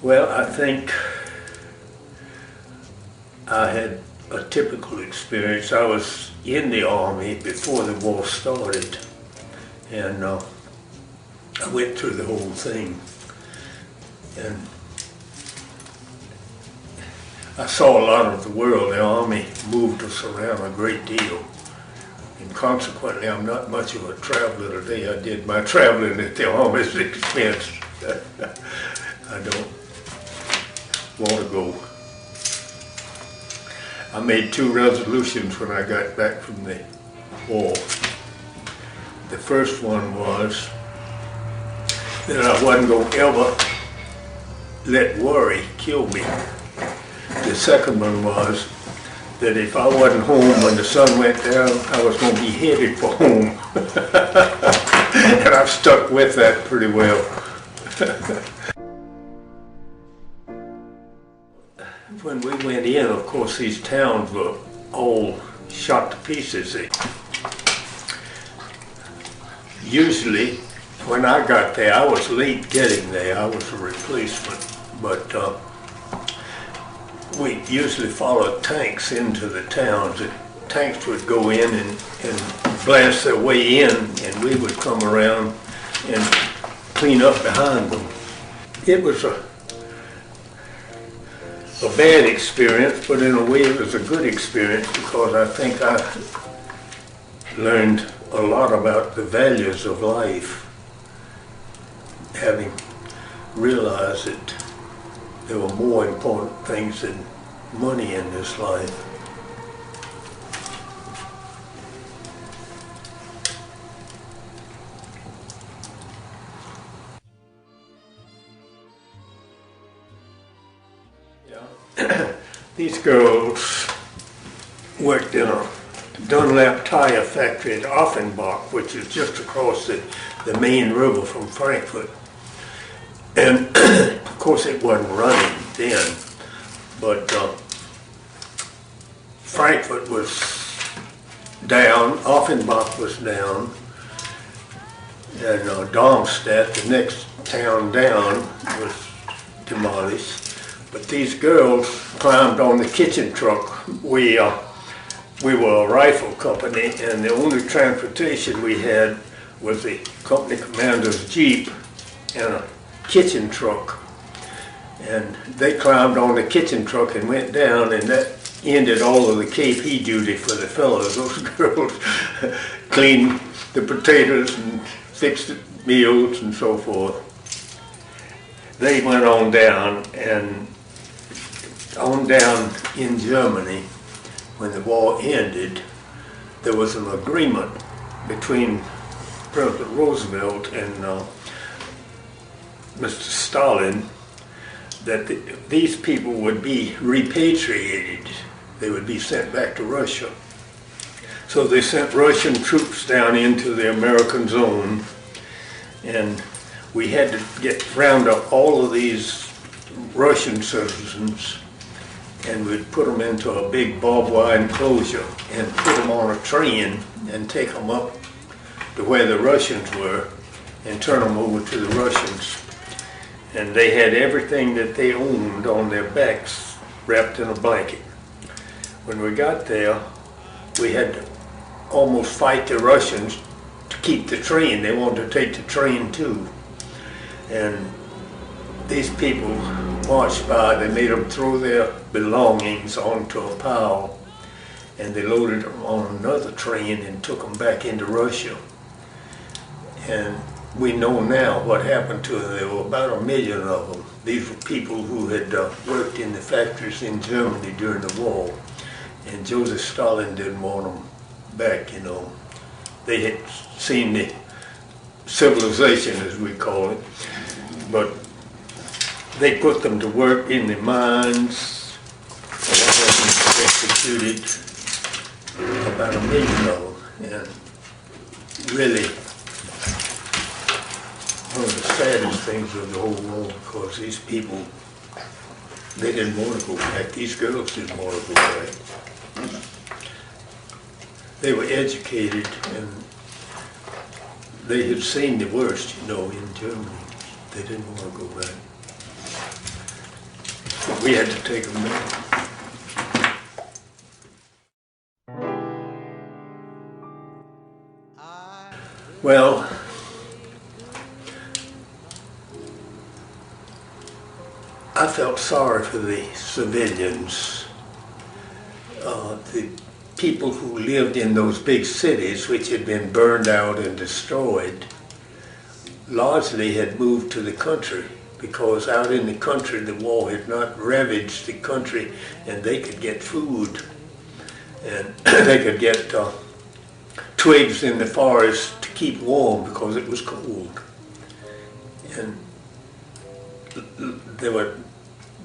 Well, I think I had a typical experience. I was in the Army before the war started, and I went through the whole thing. And I saw a lot of the world. The Army moved us around a great deal. And consequently, I'm not much of a traveler today. I did my traveling at the Army's expense. I don't want to go. I made 2 resolutions when I got back from the war. The first one was that I wasn't going to ever let worry kill me. The second one was that if I wasn't home when the sun went down, I was going to be headed for home. And I've stuck with that pretty well. When we went in, of course, these towns were all shot to pieces. Usually, when I got there, I was late getting there. I was a replacement, but we usually followed tanks into the towns. The tanks would go in and blast their way in, and we would come around and clean up behind them. It was a bad experience, but in a way it was a good experience because I think I learned a lot about the values of life, having realized that there were more important things than money in this life. These girls worked in a Dunlap tire factory at Offenbach, which is just across the main river from Frankfurt. And of course it wasn't running then, but Frankfurt was down, Offenbach was down, and Darmstadt, the next town down, was demolished. But these girls climbed on the kitchen truck. We were a rifle company, and the only transportation we had was the company commander's Jeep and a kitchen truck. And they climbed on the kitchen truck and went down, and that ended all of the KP duty for the fellows. Those girls cleaned the potatoes and fixed the meals and so forth. They went on down, and on down in Germany, when the war ended, there was an agreement between President Roosevelt and Mr. Stalin that these people would be repatriated. They would be sent back to Russia. So they sent Russian troops down into the American zone, and we had to round up all of these Russian citizens, and we'd put them into a big barbed wire enclosure and put them on a train and take them up to where the Russians were and turn them over to the Russians. And they had everything that they owned on their backs wrapped in a blanket. When we got there, we had to almost fight the Russians to keep the train. They wanted to take the train too. And these people marched by, they made them throw their belongings onto a pile, and they loaded them on another train and took them back into Russia. And we know now what happened to them. There were about 1 million of them. These were people who had worked in the factories in Germany during the war, and Joseph Stalin didn't want them back, you know. They had seen the civilization, as we call it, but they put them to work in the mines, and they had them executed, about 1 million of them. And really, one of the saddest things of the whole war, because these people, they didn't want to go back. These girls didn't want to go back. They were educated, and they had seen the worst, you know, in Germany. They didn't want to go back. we had to take them down. Well, I felt sorry for the civilians, the people who lived in those big cities which had been burned out and destroyed, largely had moved to the country, because out in the country the war had not ravaged the country, and they could get food, and they could get twigs in the forest to keep warm because it was cold. And there were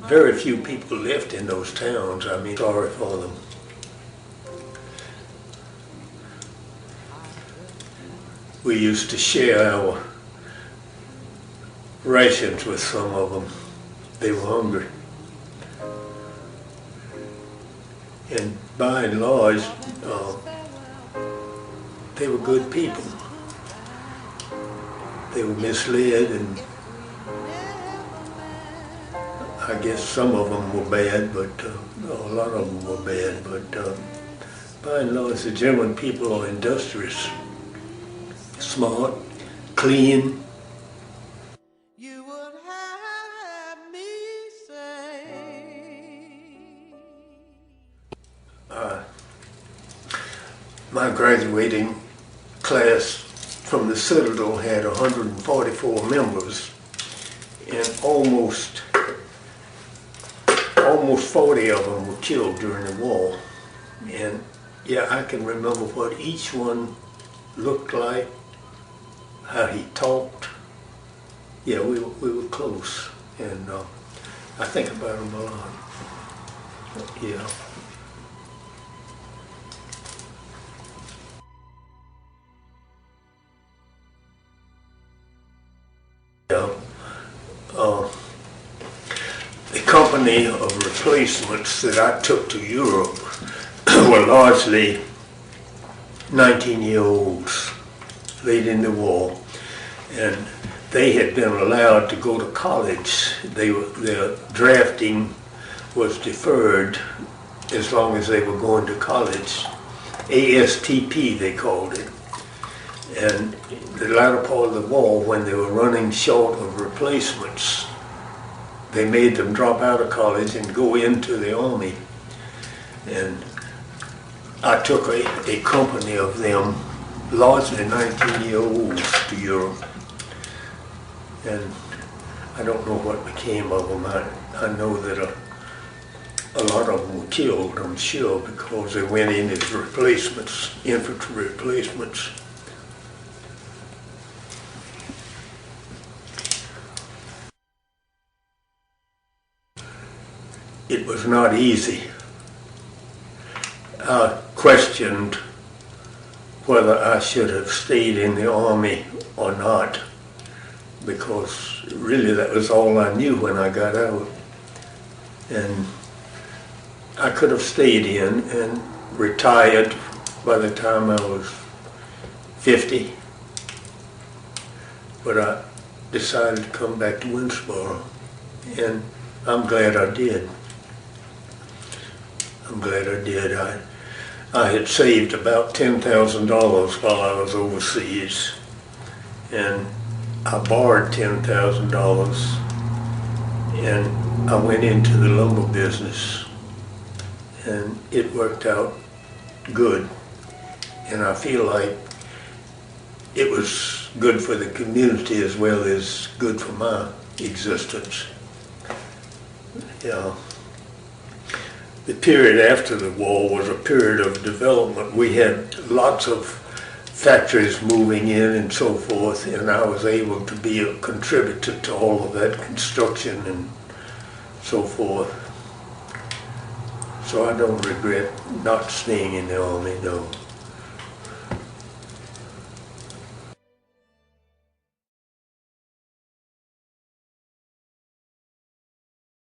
very few people left in those towns. I mean, sorry for them. We used to share our rations with some of them. They were hungry. And by and large, they were good people. They were misled, and I guess some of them were bad, but a lot of them were bad. But by and large, the German people are industrious, smart, clean. You would have me say. My graduating class from the Citadel had 144 members, and almost 40 of them were killed during the war. And yeah, I can remember what each one looked like, how he talked. Yeah, we were close, and I think about him a lot. Yeah. The company of replacements that I took to Europe were largely 19-year-olds late in the war, and they had been allowed to go to college. Their drafting was deferred as long as they were going to college. ASTP, they called it. And the latter part of the war, when they were running short of replacements, they made them drop out of college and go into the Army. And I took a company of them, largely 19-year-olds, to Europe. And I don't know what became of them. I know that a lot of them were killed, I'm sure, because they went in as replacements, infantry replacements. It was not easy. I questioned whether I should have stayed in the Army or not, because really that was all I knew when I got out. And I could have stayed in and retired by the time I was 50, but I decided to come back to Winsboro, and I'm glad I did. I'm glad I did. I had saved about $10,000 while I was overseas, and I borrowed $10,000, and I went into the lumber business, and it worked out good. And I feel like it was good for the community as well as good for my existence. Yeah. The period after the war was a period of development. We had lots of factories moving in and so forth, and I was able to be a contributor to all of that construction and so forth. So I don't regret not staying in the Army, no.